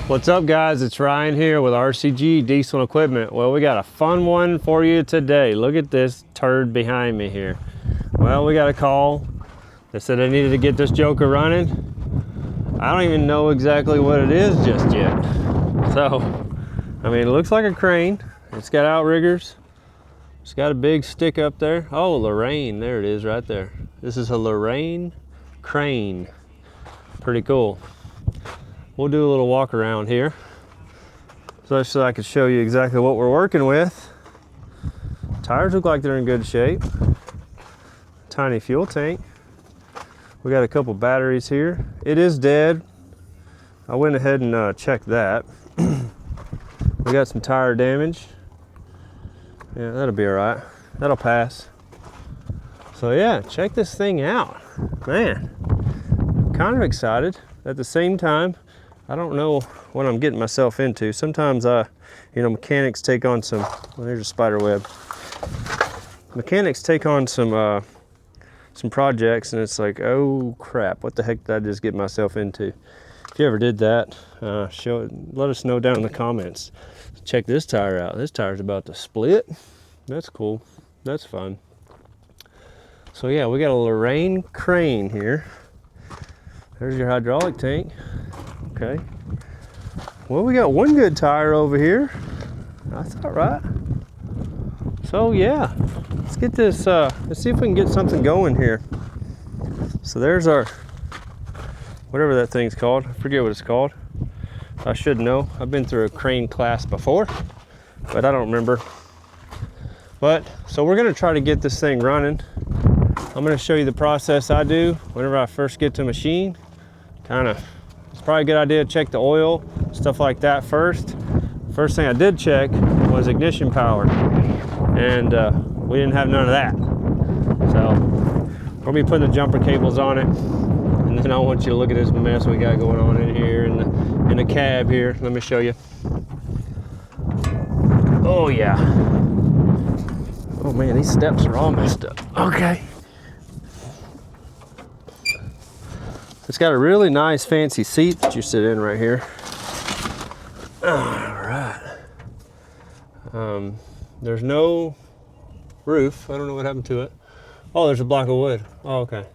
What's up guys, it's Ryan here with RCG Diesel Equipment. Well, we got a fun one for you today. Look at this turd behind me here. Well, we got a call. They said I needed to get this joker running. I don't even know exactly what it is just yet. So, I mean, it looks like a crane. It's got outriggers. It's got a big stick up there. Oh, Lraine, there it is right there. This is a Lorain Crane. Pretty cool. We'll do a little walk around here so I can show you exactly what we're working with. Tires look like they're in good shape. Tiny fuel tank. We got a couple batteries here. It is dead. I went ahead and checked that. We got some tire damage. Yeah, that'll be all right. That'll pass. So yeah, check this thing out. Man, kind of excited. At the same time, I don't know what I'm getting myself into. Sometimes, you know, mechanics take on some, well, there's a spider web. Mechanics take on some projects and it's like, oh crap, what the heck did I just get myself into? If you ever did that, let us know down in the comments. Check this tire out. This tire's about to split. That's cool, that's fun. So yeah, we got a Lorain Crane here. There's your hydraulic tank. Okay. Well, we got one good tire over here. That's all right. So yeah, let's get this, let's see if we can get something going here. So there's our, whatever that thing's called. I forget what it's called. I should know. I've been through a crane class before, but I don't remember. But, so we're gonna try to get this thing running. I'm gonna show you the process I do whenever I first get to machine. It's probably a good idea to check the oil, stuff like that first. First thing I did check was ignition power, and we didn't have none of that. So we'll be putting the jumper cables on it, and then I want you to look at this mess we got going on in here in the cab here. Let me show you. Oh yeah. Oh man, these steps are all messed up. Okay. It's got a really nice fancy seat that you sit in right here. All right. There's no roof. I don't know what happened to it. Oh, there's a block of wood. Oh, okay.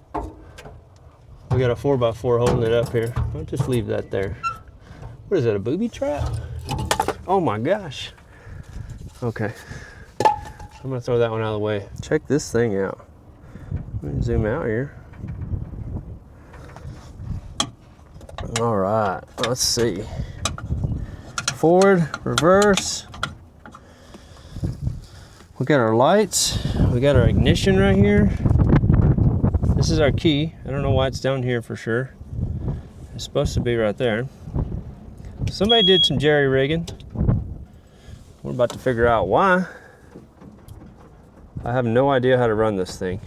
We got a 4x4 holding it up here. I'll just leave that there. What is that, a booby trap? Oh my gosh. Okay. I'm gonna throw that one out of the way. Check this thing out. Let me zoom out here. All right, let's see. Forward, reverse. We got our lights. We got our ignition right here. This is our key. I don't know why it's down here for sure. It's supposed to be right there. Somebody did some jerry rigging. We're about to figure out why. I have no idea how to run this thing.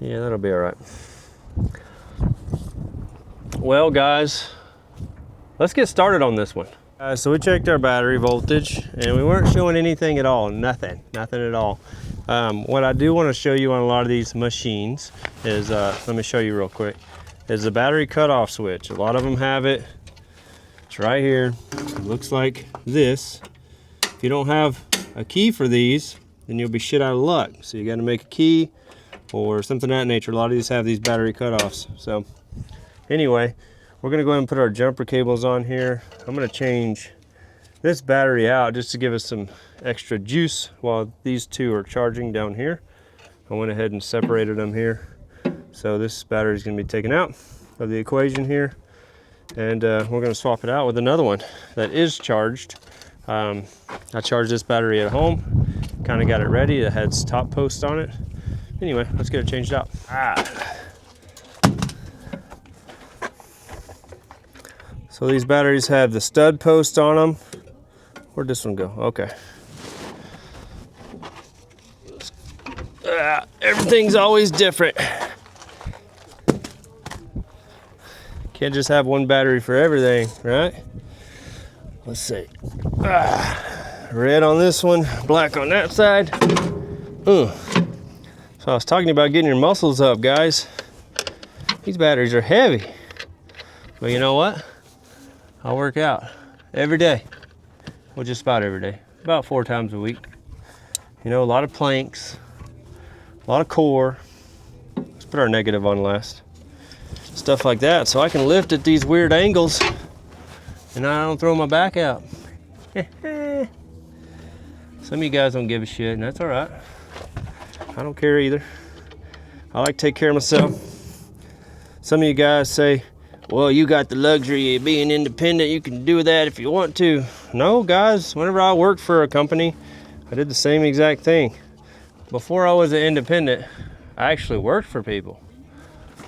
Yeah, that'll be all right. Well guys, let's get started on this one. So we checked our battery voltage and we weren't showing anything at all, nothing at all. What I do want to show you on a lot of these machines is, let me show you real quick, is the battery cutoff switch. A lot of them have it. It's right here. It looks like this. If you don't have a key for these, then you'll be shit out of luck. So you got to make a key or something of that nature. A lot of these have these battery cutoffs. So anyway, we're gonna go ahead and put our jumper cables on here. I'm gonna change this battery out just to give us some extra juice while these two are charging down here. I went ahead and separated them here. So this battery is gonna be taken out of the equation here. And we're gonna swap it out with another one that is charged. I charged this battery at home, kind of got it ready. It has top post on it. Anyway, let's get it changed out. So these batteries have the stud post on them. Where'd this one go? Okay. Everything's always different. Can't just have one battery for everything, right? Let's see. Red on this one, black on that side. So I was talking about getting your muscles up, guys. These batteries are heavy. But you know what? I work out every day. Well, just about every day. About 4 times a week. You know, a lot of planks, a lot of core. Let's put our negative on last. Stuff like that, so I can lift at these weird angles and I don't throw my back out. Some of you guys don't give a shit, and that's all right. I don't care either. I like to take care of myself. Some of you guys say, well, you got the luxury of being independent. You can do that if you want to. No, guys, whenever I worked for a company, I did the same exact thing. Before I was an independent, I actually worked for people.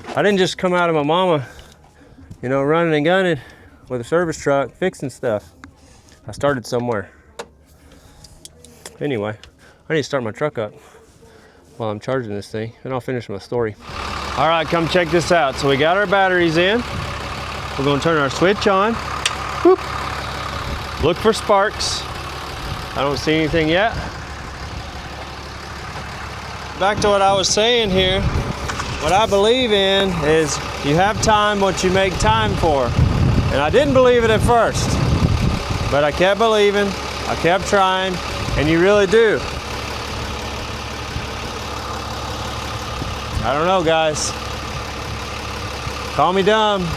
I didn't just come out of my mama, you know, running and gunning with a service truck, fixing stuff. I started somewhere. Anyway, I need to start my truck up while I'm charging this thing, and I'll finish my story. All right, come check this out. So we got our batteries in. We're gonna turn our switch on. Whoop. Look for sparks. I don't see anything yet. Back to what I was saying here. What I believe in is you have time what you make time for. And I didn't believe it at first, but I kept believing, I kept trying, and you really do. I don't know, guys. Call me dumb.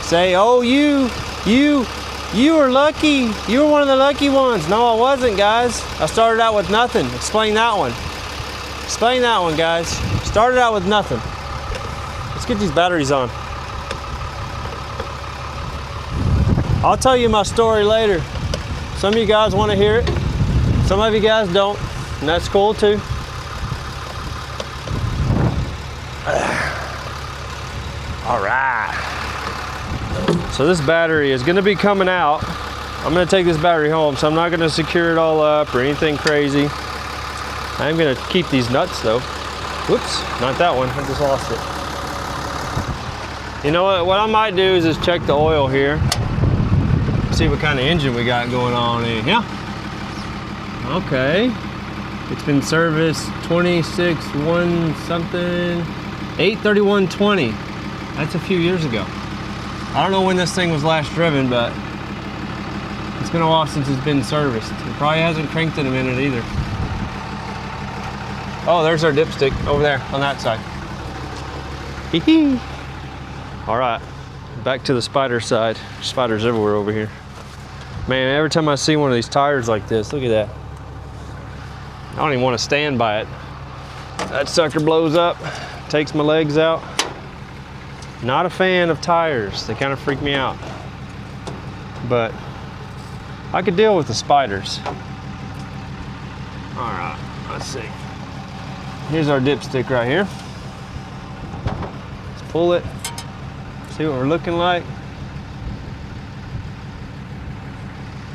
Say, oh, you were lucky. You were one of the lucky ones. No, I wasn't, guys. I started out with nothing. Explain that one. Explain that one, guys. Started out with nothing. Let's get these batteries on. I'll tell you my story later. Some of you guys want to hear it. Some of you guys don't, and that's cool too. All right. So this battery is going to be coming out. I'm going to take this battery home, so I'm not going to secure it all up or anything crazy. I'm going to keep these nuts though. Whoops, not that one. I just lost it. You know what I might do is just check the oil here. See what kind of engine we got going on in here. Okay. It's been serviced 26-1 something, 8/31/20. That's a few years ago. I don't know when this thing was last driven, but it's been a while since it's been serviced. It probably hasn't cranked in a minute either. Oh, there's our dipstick over there on that side. Hee hee. All right, back to the spider side. Spiders everywhere over here. Man, every time I see one of these tires like this, look at that. I don't even want to stand by it. That sucker blows up, takes my legs out. Not a fan of tires. They kind of freak me out. But I could deal with the spiders. All right, let's see. Here's our dipstick right here. Let's pull it, see what we're looking like.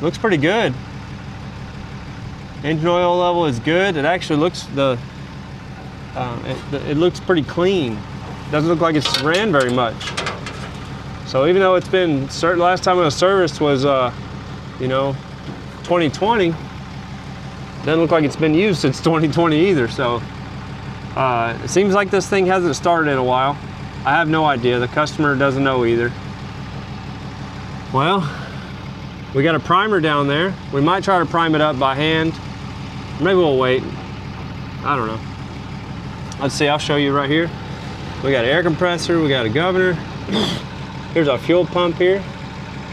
Looks pretty good. Engine oil level is good. It actually looks it looks pretty clean. Doesn't look like it's ran very much. So even though it's been last time it was serviced was 2020, doesn't look like it's been used since 2020 either. So it seems like this thing hasn't started in a while. I have no idea. The customer doesn't know either. Well, we got a primer down there. We might try to prime it up by hand. Maybe we'll wait. I don't know. Let's see, I'll show you right here. We got an air compressor, we got a governor. Here's our fuel pump here.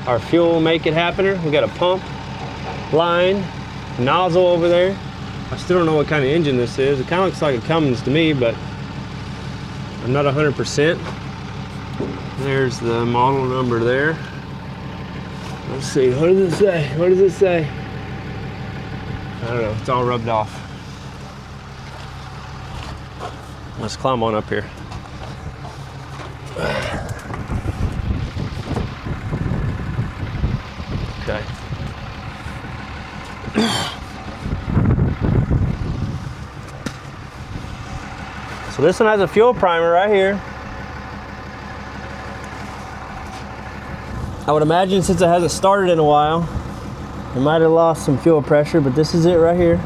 Our fuel make it happener. We got a pump, line, nozzle over there. I still don't know what kind of engine this is. It kind of looks like a Cummins to me, but I'm not 100%. There's the model number there. Let's see, what does it say? What does it say? I don't know, it's all rubbed off. Let's climb on up here. Okay. So this one has a fuel primer right here. I would imagine since it hasn't started in a while, it might have lost some fuel pressure, but this is it right here.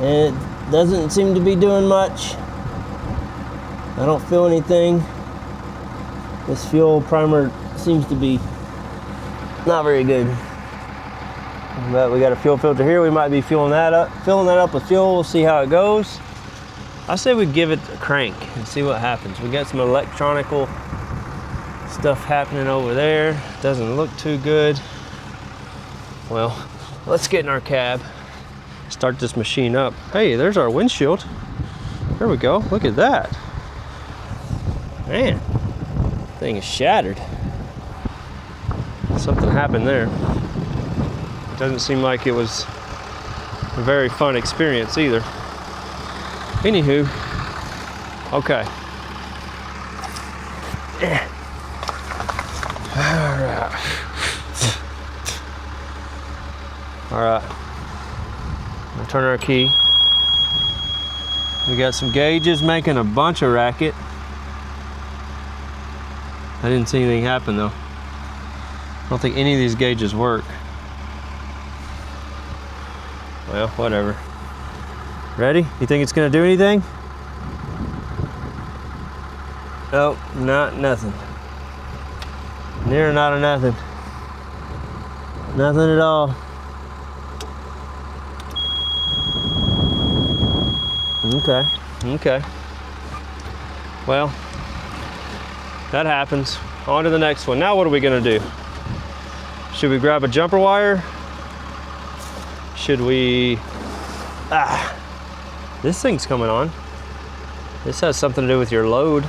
And it doesn't seem to be doing much. I don't feel anything. This fuel primer seems to be not very good. But we got a fuel filter here. We might be filling that up with fuel. We'll see how it goes. I say we give it a crank and see what happens. We got some electronical stuff happening over there. Doesn't look too good. Well, let's get in our cab, start this machine up. Hey, there's our windshield. There we go. Look at that. Man, thing is shattered. Something happened there. Doesn't seem like it was a very fun experience either. Anywho, okay. All right. We'll turn our key. We got some gauges making a bunch of racket. I didn't see anything happen though. I don't think any of these gauges work. Well, whatever. Ready? You think it's gonna do anything? Nope, nothing. Near not a nothing. Nothing at all. Okay. Well, that happens. On to the next one. Now what are we gonna do? Should we grab a jumper wire? Should we, this thing's coming on. This has something to do with your load.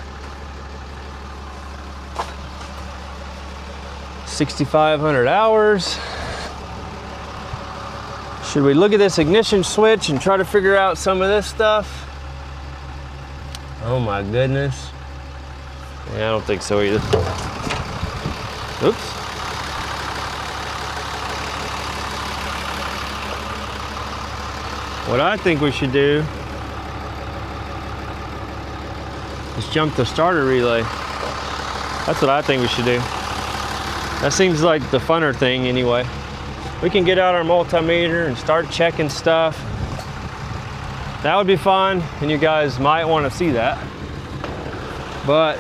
6,500 hours. Should we look at this ignition switch and try to figure out some of this stuff? Oh my goodness. Yeah, I don't think so either. Oops. What I think we should do is jump the starter relay. That's what I think we should do. That seems like the funner thing anyway. We can get out our multimeter and start checking stuff. That would be fun, and you guys might want to see that. But,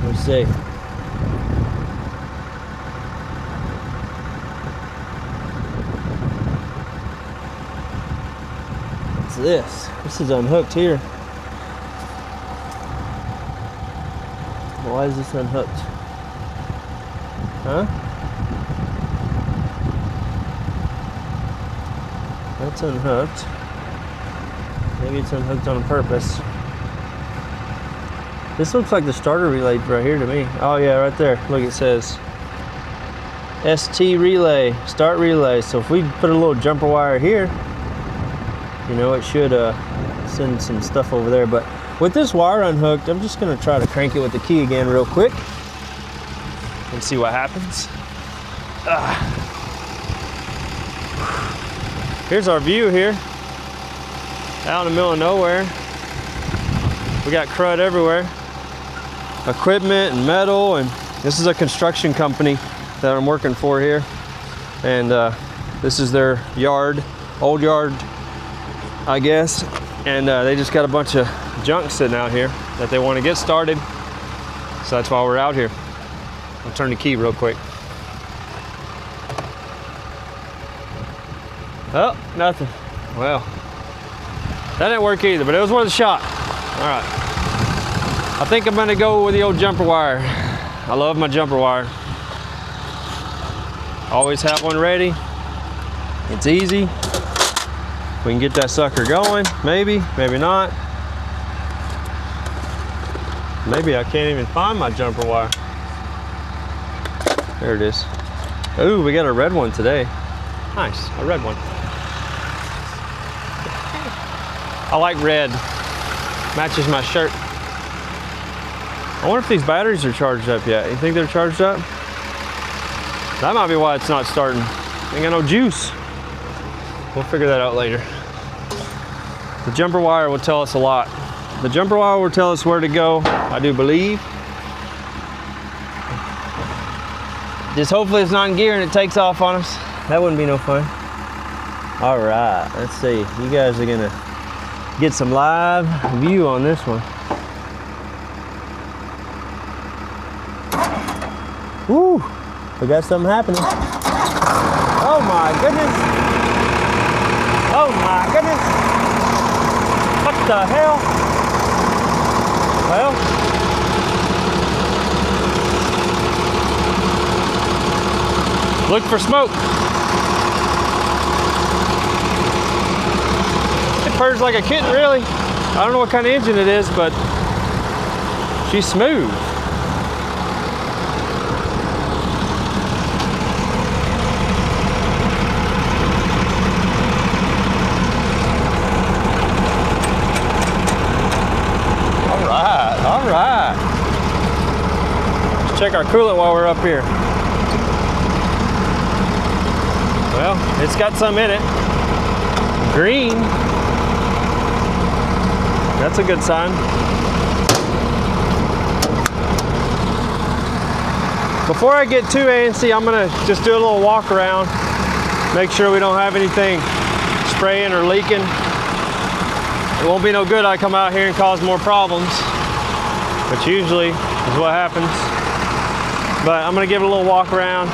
let's see. What's this? This is unhooked here. Why is this unhooked? Huh? That's unhooked. Maybe it's unhooked on purpose. This looks like the starter relay right here to me. Oh yeah, right there. Look, it says ST relay, start relay. So if we put a little jumper wire here, you know, it should send some stuff over there. But with this wire unhooked, I'm just gonna try to crank it with the key again real quick and see what happens. Here's our view here, out in the middle of nowhere. We got crud everywhere, equipment and metal, and this is a construction company that I'm working for here. And this is their yard, old yard, I guess. And they just got a bunch of junk sitting out here that they want to get started. So that's why we're out here. I'll turn the key real quick. Oh, nothing. Well, that didn't work either, but it was worth a shot. All right. I think I'm gonna go with the old jumper wire. I love my jumper wire. Always have one ready. It's easy. We can get that sucker going, maybe, maybe not. Maybe I can't even find my jumper wire. There it is. Ooh, we got a red one today. Nice, a red one. I like red. Matches my shirt. I wonder if these batteries are charged up yet. You think they're charged up? That might be why it's not starting. Ain't got no juice. We'll figure that out later. The jumper wire will tell us a lot. The jumper wire will tell us where to go, I do believe. Just hopefully it's not in gear and it takes off on us. That wouldn't be no fun. All right, let's see. You guys are gonna get some live view on this one. Woo! We got something happening. Oh my goodness! Oh my goodness! What the hell? Well, look for smoke. It purrs like a kitten, really. I don't know what kind of engine it is, but she's smooth. All right. Let's check our coolant while we're up here. Well, it's got some in it. Green. That's a good sign. Before I get too antsy, I'm gonna just do a little walk around, make sure we don't have anything spraying or leaking. It won't be no good I come out here and cause more problems, which usually is what happens. But I'm gonna give it a little walk around.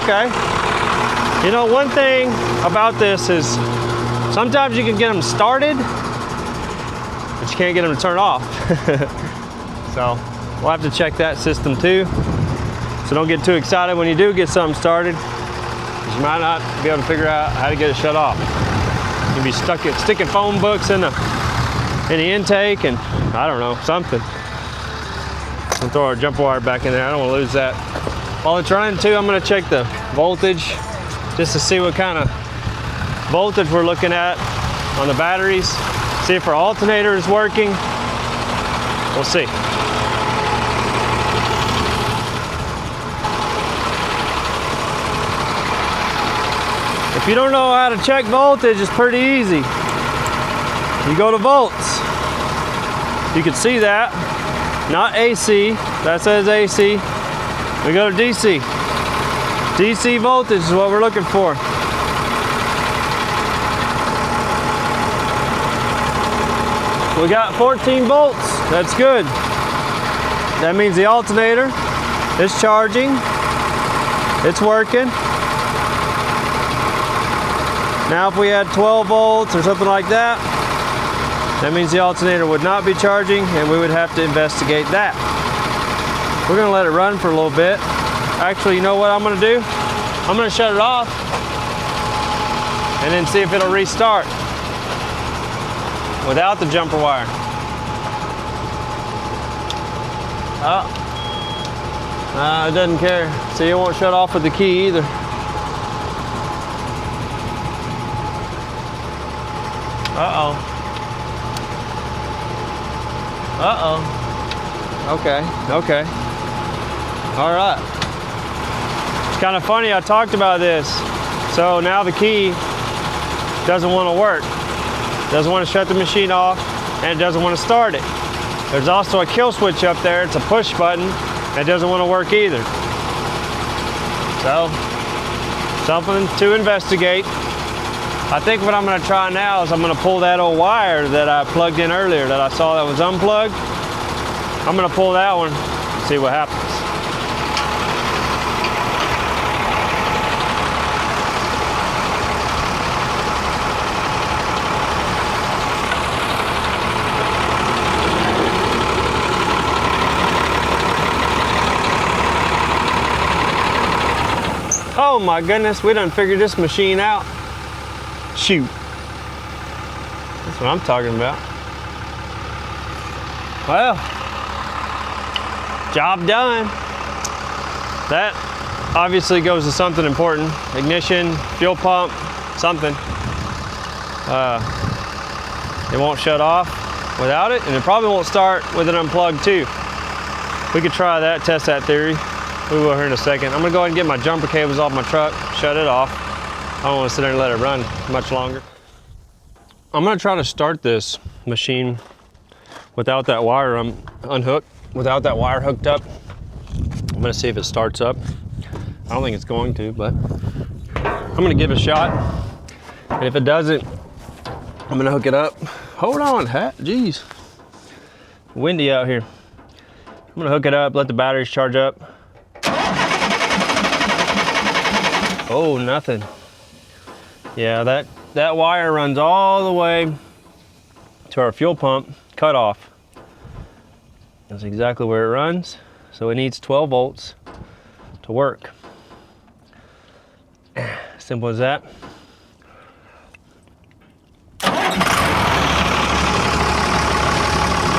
Okay. You know, one thing about this is sometimes you can get them started, but you can't get them to turn off. So we'll have to check that system too. So don't get too excited when you do get something started, because you might not be able to figure out how to get it shut off. You'll be sticking phone books in the intake, and I don't know, something. We'll throw our jumper wire back in there. I don't want to lose that. While it's running too, I'm going to check the voltage just to see what kind of voltage we're looking at on the batteries. See if our alternator is working. We'll see. If you don't know how to check voltage, it's pretty easy. You go to volts. You can see that. Not AC. That says AC. We go to DC. DC voltage is what we're looking for. We got 14 volts. That's good. That means the alternator is charging. It's working. Now if we had 12 volts or something like that, that means the alternator would not be charging, and we would have to investigate that. We're gonna let it run for a little bit. Actually, you know what I'm gonna do? I'm gonna shut it off and then see if it'll restart without the jumper wire. It doesn't care. See, it won't shut off with the key either. Uh-oh. Okay. All right. It's kind of funny, I talked about this. So now the key doesn't want to work. Doesn't want to shut the machine off, and it doesn't want to start it. There's also a kill switch up there. It's a push button, and it doesn't want to work either. So, something to investigate. I think what I'm going to try now is I'm going to pull that old wire that I plugged in earlier that I saw that was unplugged. I'm going to pull that one, see what happens. Oh my goodness, we done figured this machine out. Shoot. That's what I'm talking about. Well, job done. That obviously goes to something important. Ignition, fuel pump, something. It won't shut off without it, and it probably won't start with it unplugged too. We could try that, test that theory. We will here in a second. I'm gonna go ahead and get my jumper cables off my truck, shut it off. I don't want to sit there and let it run much longer. I'm gonna try to start this machine without that wire unhooked, without that wire hooked up. I'm gonna see if it starts up. I don't think it's going to, but I'm gonna give it a shot. And if it doesn't, I'm gonna hook it up. Hold on, geez. Windy out here. I'm gonna hook it up, let the batteries charge up. Oh, nothing. Yeah, that wire runs all the way to our fuel pump cutoff. That's exactly where it runs. So it needs 12 volts to work. Simple as that.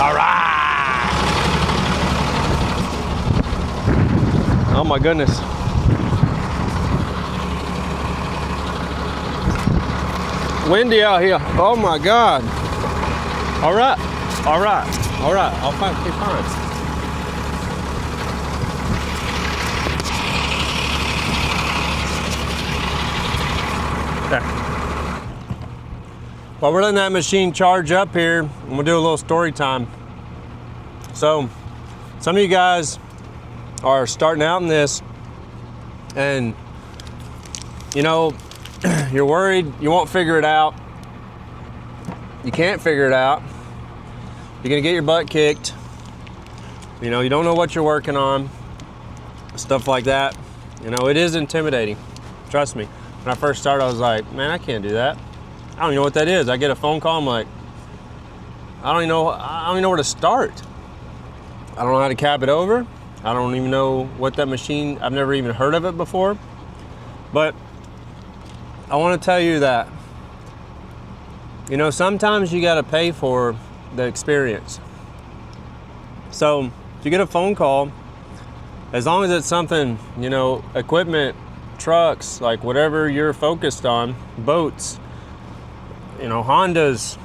All right. Oh my goodness. Windy out here. Oh my God. All right. All right. All right. I'll be fine. Okay. While we're letting that machine charge up here, we'll do a little story time. So, some of you guys are starting out in this, and you know, you're worried you won't figure it out. You can't figure it out. You're gonna get your butt kicked. You know, you don't know what you're working on. Stuff like that. You know, it is intimidating. Trust me. When I first started, I was like, man, I can't do that. I don't even know what that is. I get a phone call, I'm like, I don't even know where to start. I don't know how to cap it over. I don't even know what that machine, I've never even heard of it before. But I want to tell you that, you know, sometimes you got to pay for the experience. So if you get a phone call, as long as it's something, you know, equipment, trucks, like whatever you're focused on, boats, you know, Hondas,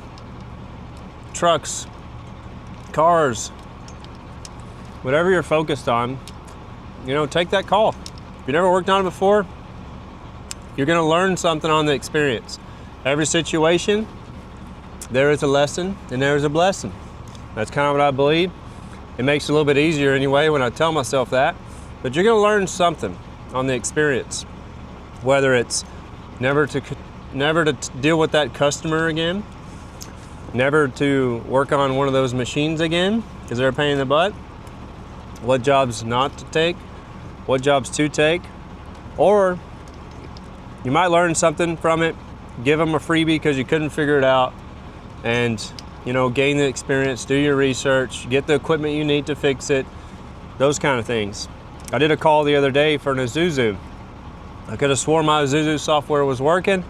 trucks, cars, whatever you're focused on, you know, take that call. If you never worked on it before, you're gonna learn something on the experience. Every situation, there is a lesson and there is a blessing. That's kind of what I believe. It makes it a little bit easier anyway when I tell myself that. But you're gonna learn something on the experience. Whether it's never to deal with that customer again, never to work on one of those machines again, because they're a pain in the butt. What jobs not to take, what jobs to take, or you might learn something from it, give them a freebie because you couldn't figure it out, and you know, gain the experience, do your research, get the equipment you need to fix it, those kind of things. I did a call the other day for an Isuzu. I could have sworn my Isuzu software was working.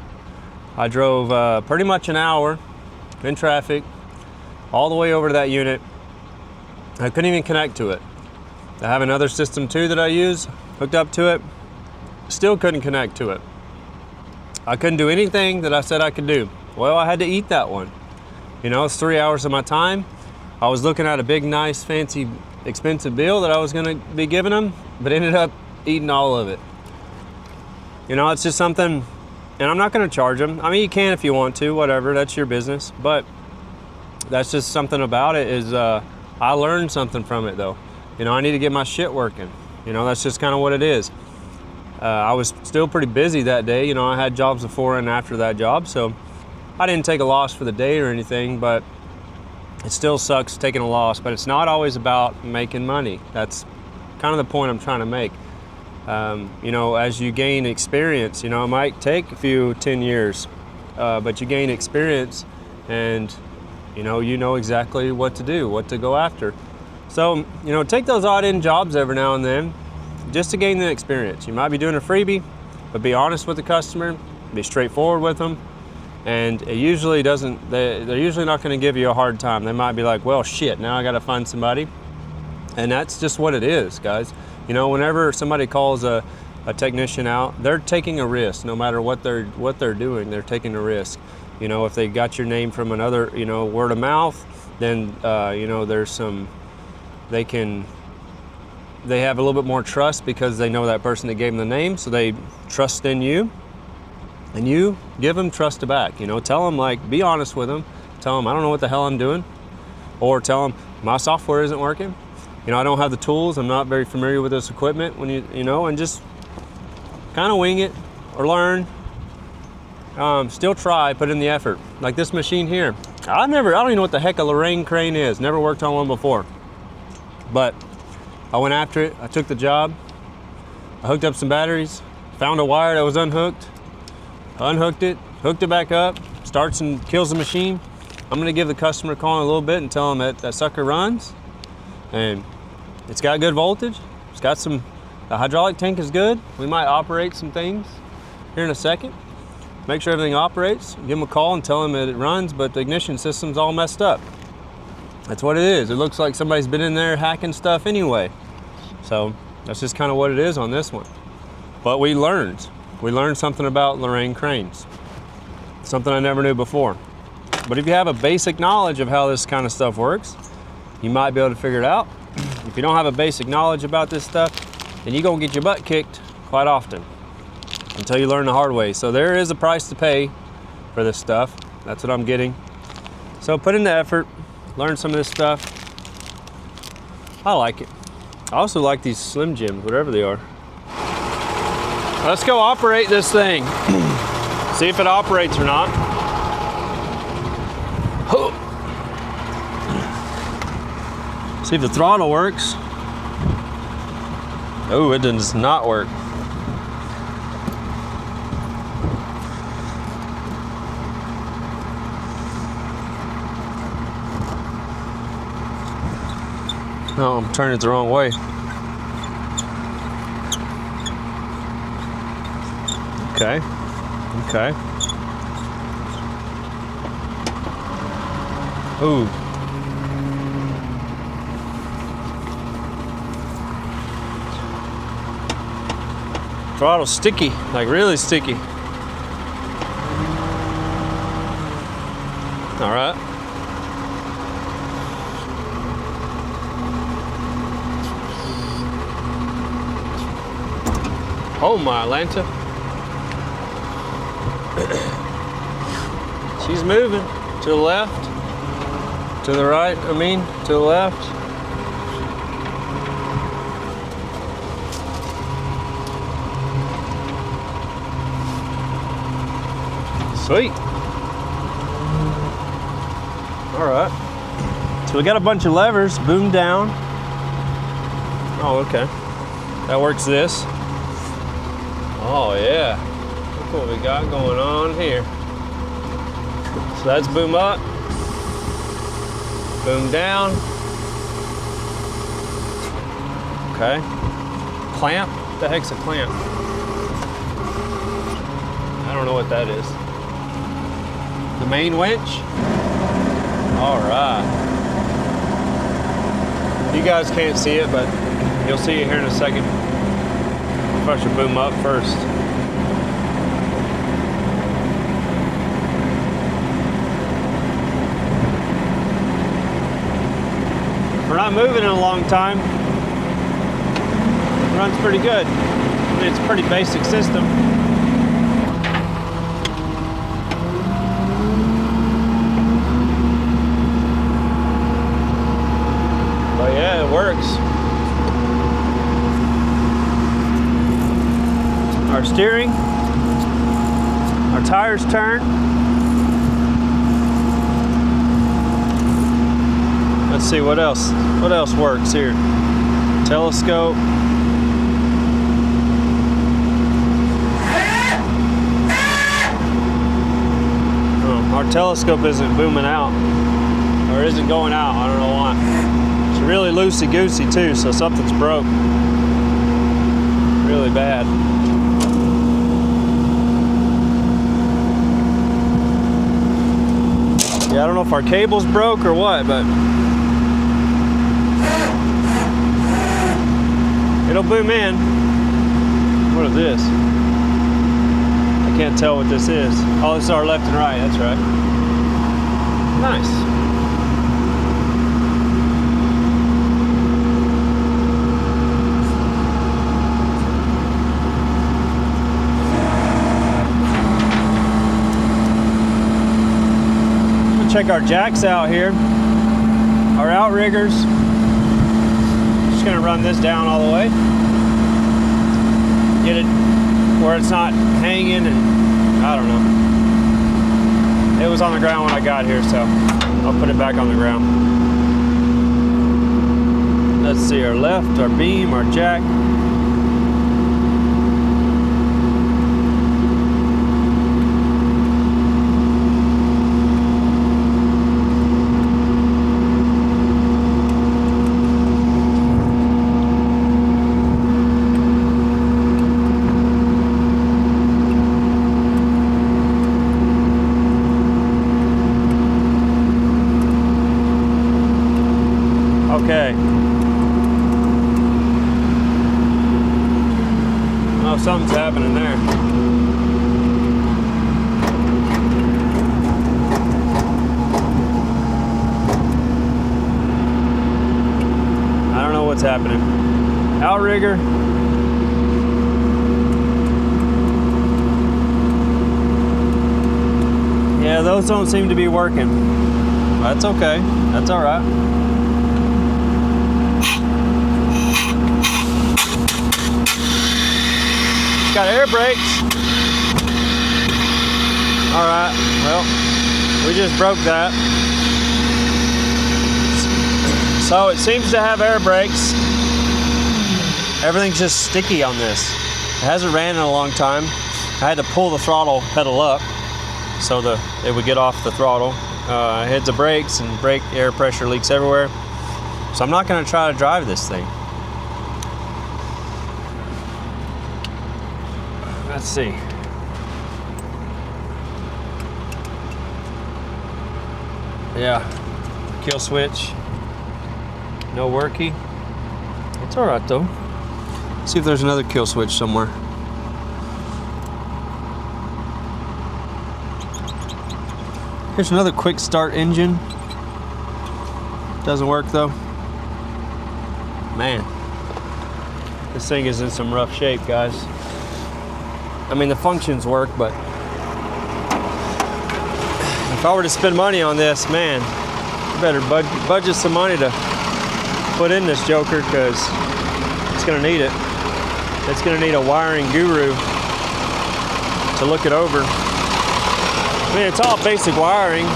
I drove pretty much an hour in traffic all the way over to that unit. I couldn't even connect to it. I have another system too that I use, hooked up to it, still couldn't connect to it. I couldn't do anything that I said I could do. Well, I had to eat that one. You know, it's 3 hours of my time. I was looking at a big, nice, fancy, expensive bill that I was gonna be giving them, but ended up eating all of it. You know, it's just something, and I'm not gonna charge them. I mean, you can if you want to, whatever, that's your business. But that's just something about it is, I learned something from it though. You know, I need to get my shit working. You know, that's just kind of what it is. I was still pretty busy that day. You know, I had jobs before and after that job, so I didn't take a loss for the day or anything, but it still sucks taking a loss. But it's not always about making money. That's kind of the point I'm trying to make. You know, as you gain experience, you know, it might take a few 10 years, but you gain experience and, you know exactly what to do, what to go after. So, you know, take those odd-end jobs every now and then just to gain the experience. You might be doing a freebie, but be honest with the customer, be straightforward with them, and it usually doesn't, they're usually not going to give you a hard time. They might be like, well, shit, now I got to find somebody. And that's just what it is, guys. You know, whenever somebody calls a technician out, they're taking a risk. No matter what they're doing, they're taking a risk. You know, if they got your name from another, you know, word of mouth, then, you know, there's some, they have a little bit more trust because they know that person that gave them the name, so they trust in you. And you give them trust back. You know, tell them, like, be honest with them. Tell them I don't know what the hell I'm doing, or tell them my software isn't working. You know, I don't have the tools. I'm not very familiar with this equipment. When you know, and just kind of wing it or learn. Still try, put in the effort. Like this machine here. I don't even know what the heck a Lorain Crane is. Never worked on one before. But I went after it. I took the job. I hooked up some batteries, found a wire that was unhooked, unhooked it, hooked it back up, starts and kills the machine. I'm gonna give the customer a call in a little bit and tell them that that sucker runs, and it's got good voltage. It's got the hydraulic tank is good. We might operate some things here in a second. Make sure everything operates. Give them a call and tell them that it runs, but the ignition system's all messed up. That's what it is. It looks like somebody's been in there hacking stuff anyway. So that's just kind of what it is on this one. But we learned something about Lorain Cranes. Something I never knew before. But if you have a basic knowledge of how this kind of stuff works, you might be able to figure it out. If you don't have a basic knowledge about this stuff, then you're gonna get your butt kicked quite often until you learn the hard way. So there is a price to pay for this stuff. That's what I'm getting. So put in the effort, learn some of this stuff. I like it. I also like these Slim Jims, whatever they are. Let's go operate this thing. See if it operates or not. See if the throttle works. Oh, it does not work. No, I'm turning it the wrong way. Okay, okay. Ooh. Throttle's sticky, like really sticky. All right. Oh my Atlanta. She's moving to the left, to the right, to the left. Sweet. All right. So we got a bunch of levers, boom down. Oh, okay. That works this. Oh yeah. Look what we got going on here. So that's boom up, boom down. Okay. Clamp? What the heck's a clamp? I don't know what that is. The main winch? All right. You guys can't see it, but you'll see it here in a second. I should boom up first. We're not moving in a long time. It runs pretty good. It's a pretty basic system. But yeah, it works. Our steering, our tires turn. Let's see what else works here. Telescope. Oh, our telescope isn't booming out, or isn't going out, I don't know why. It's really loosey-goosey too, so something's broke. Really bad. Yeah, I don't know if our cable's broke or what, but it'll boom in. What is this? I can't tell what this is. Oh, this is our left and right, that's right. Nice. check our jacks out here. Our outriggers. Just gonna run this down all the way. Get it where it's not hanging, and I don't know. It was on the ground when I got here, so I'll put it back on the ground. Let's see, our left, our beam, our jack. Okay. Oh, something's happening there. I don't know what's happening. Outrigger. Yeah, those don't seem to be working. That's okay. That's all right. Got air brakes. All right, well, we just broke that. So it seems to have air brakes. Everything's just sticky on this. It hasn't ran in a long time. I had to pull the throttle pedal up so it would get off the throttle. It hits the brakes and brake air pressure leaks everywhere. So I'm not gonna try to drive this thing. Let's see. Yeah, kill switch, no worky. It's all right though. Let's see if there's another kill switch somewhere. Here's another quick start engine. Doesn't work though. Man, this thing is in some rough shape, guys. I mean, the functions work, but if I were to spend money on this, man, I better budget some money to put in this joker, because it's gonna need it. It's gonna need a wiring guru to look it over. I mean, it's all basic wiring,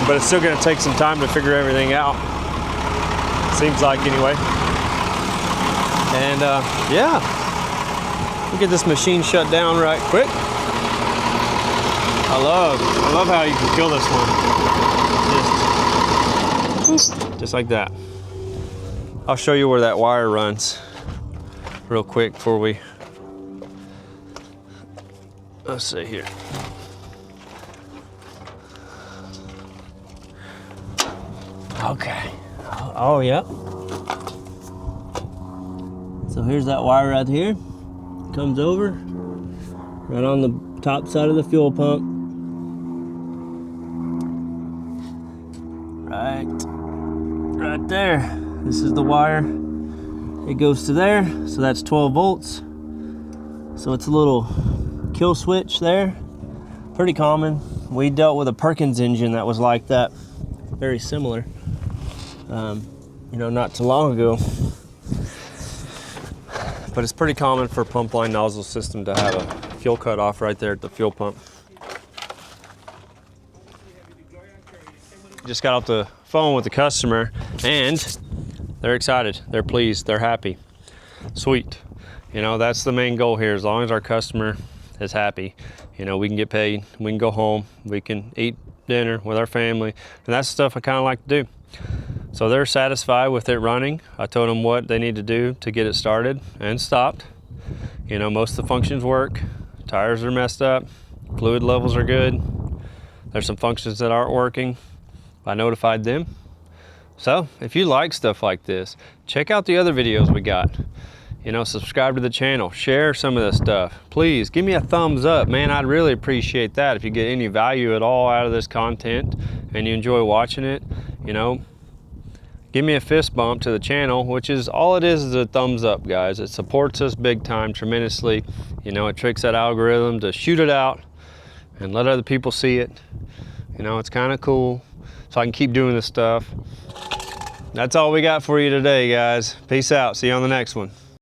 but it's still gonna take some time to figure everything out. Seems like, anyway. And yeah. Get this machine shut down right quick. I love how you can kill this one. Just like that. I'll show you where that wire runs real quick before we, let's see here. Okay. Oh, yeah. So here's that wire right here. Comes over right on the top side of the fuel pump. Right there. This is the wire. It goes to there, so that's 12 volts. So it's a little kill switch there. Pretty common. We dealt with a Perkins engine that was like that. Very similar. You know, not too long ago. But it's pretty common for a pump line nozzle system to have a fuel cutoff right there at the fuel pump. Just got off the phone with the customer and they're excited, they're pleased, they're happy. Sweet. You know, that's the main goal here. As long as our customer is happy, you know, we can get paid, we can go home, we can eat dinner with our family, and that's the stuff I kind of like to do. So they're satisfied with it running. I told them what they need to do to get it started and stopped. You know, most of the functions work. Tires are messed up. Fluid levels are good. There's some functions that aren't working. I notified them. So if you like stuff like this, check out the other videos we got. You know, subscribe to the channel, share some of this stuff. Please give me a thumbs up, man. I'd really appreciate that. If you get any value at all out of this content and you enjoy watching it, you know, give me a fist bump to the channel, which is all it is a thumbs up, guys. It supports us big time, tremendously. You know, it tricks that algorithm to shoot it out and let other people see it. You know, it's kind of cool, so I can keep doing this stuff. That's all we got for you today, guys. Peace out. See you on the next one.